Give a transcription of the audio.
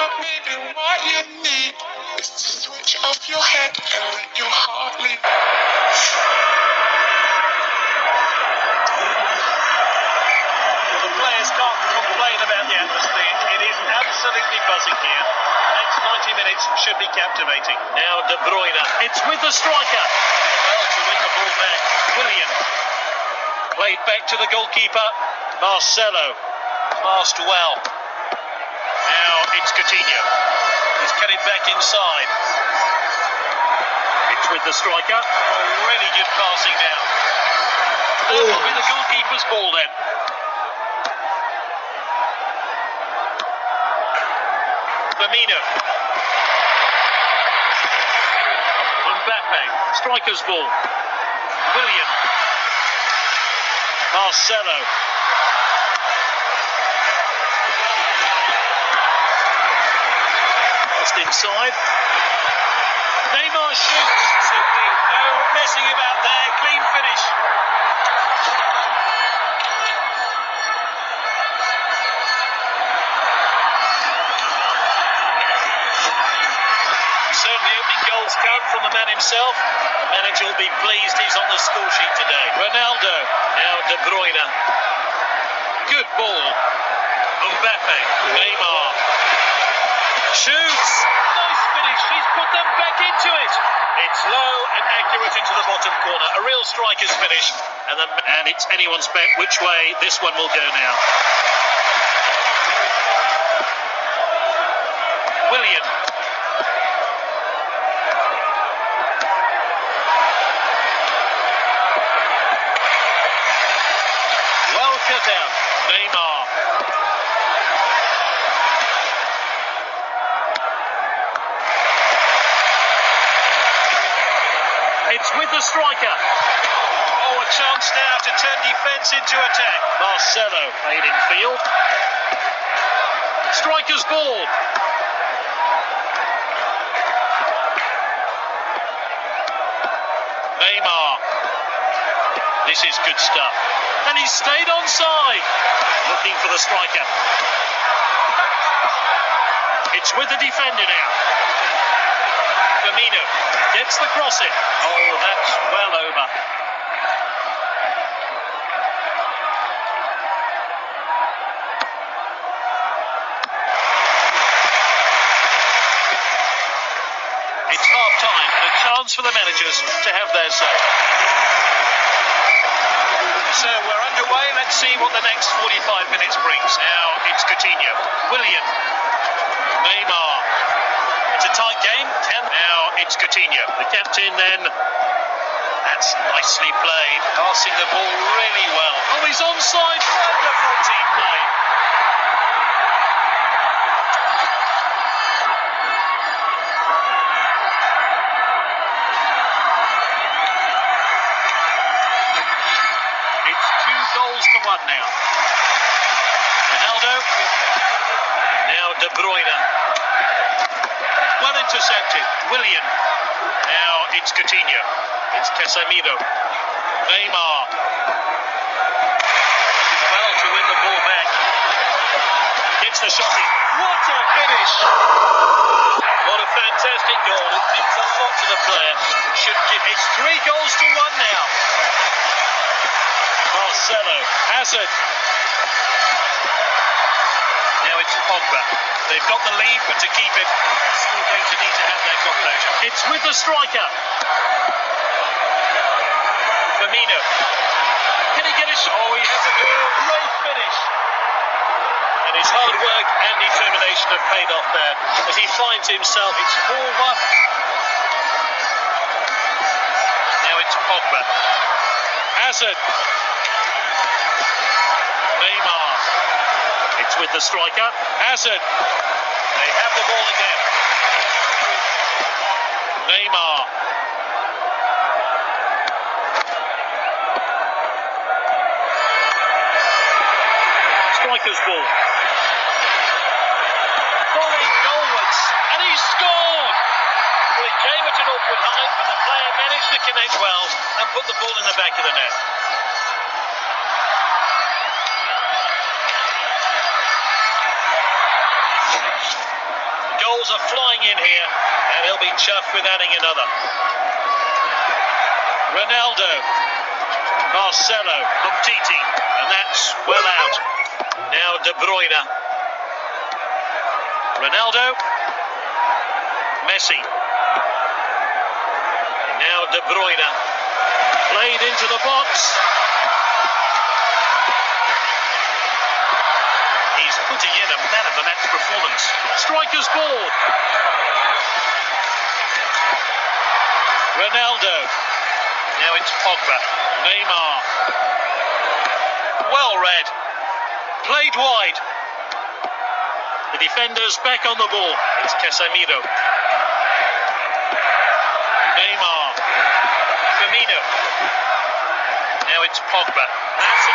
but maybe what you need is to switch off your head and let your heart lead. The players can't complain about the atmosphere. It is absolutely buzzing here. Next 90 minutes should be captivating. Now De Bruyne. It's with the striker. Well, to win the ball back. Willian. Played back to the goalkeeper. Marcelo. Passed well. Now it's Coutinho. He's cut it back inside. It's with the striker. Oh, really good passing now. That will be the goalkeeper's ball then. Firmino. Mbappe. Striker's ball. Willian. Marcelo. Just inside. Neymar shoots. Simply no messing about there. Clean finish. Certainly opening goals come from the man himself. The manager will be pleased he's on the score sheet today. Ronaldo. Now De Bruyne. Good ball. Mbappe. Neymar. Shoots. Nice finish. He's put them back into it. It's low and accurate into the bottom corner. A real striker's finish. And it's anyone's bet which way this one will go now. Willian. Well cut out. Neymar. It's with the striker. Oh, a chance now to turn defence into attack. Marcelo played in field. Striker's ball. Neymar. This is good stuff. And he stayed onside. Looking for the striker. It's with the defender now. Firmino gets the cross in. Oh, that's well over. It's half time and a chance for the managers to have their say. So we're underway. Let's see what the next 45 minutes brings. Now it's Coutinho. Willian. Neymar. It's a tight game. Now it's Coutinho. The captain then. That's nicely played. Passing the ball really well. Oh, he's onside. Wonderful team play. It's 2-1 now. Ronaldo. Now De Bruyne. Well intercepted. Willian. Now it's Coutinho. It's Casemiro. Neymar. Well to win the ball back. Gets the shot in. What a finish! What a fantastic goal. It means a lot to the player. It's 3-1 now. Marcelo. Hazard. Now it's Pogba. They've got the lead, but to keep it, still going to need to have their composure. It's with the striker. Firmino. Can he get a shot? Oh, he has a great finish. And his hard work and determination have paid off there. As he finds himself, it's 4-1. Now it's Pogba. Hazard. Neymar. It's with the striker. Hazard. They have the ball again. Neymar. Striker's ball. Volley goalwards. And he scored! Well, it came at an awkward height, but the player managed to connect well and put the ball in the back of the net. Goals are flying in here, and he'll be chuffed with adding another. Ronaldo, Marcelo, Umtiti, and that's well out. Now De Bruyne. Ronaldo, Messi. Now De Bruyne. Played into the box. He's putting in a man of the match performance. Striker's ball. Ronaldo. Now it's Pogba. Neymar. Well read. Played wide. The defender's back on the ball. It's Casemiro. Neymar. Firmino. Now it's Pogba. That's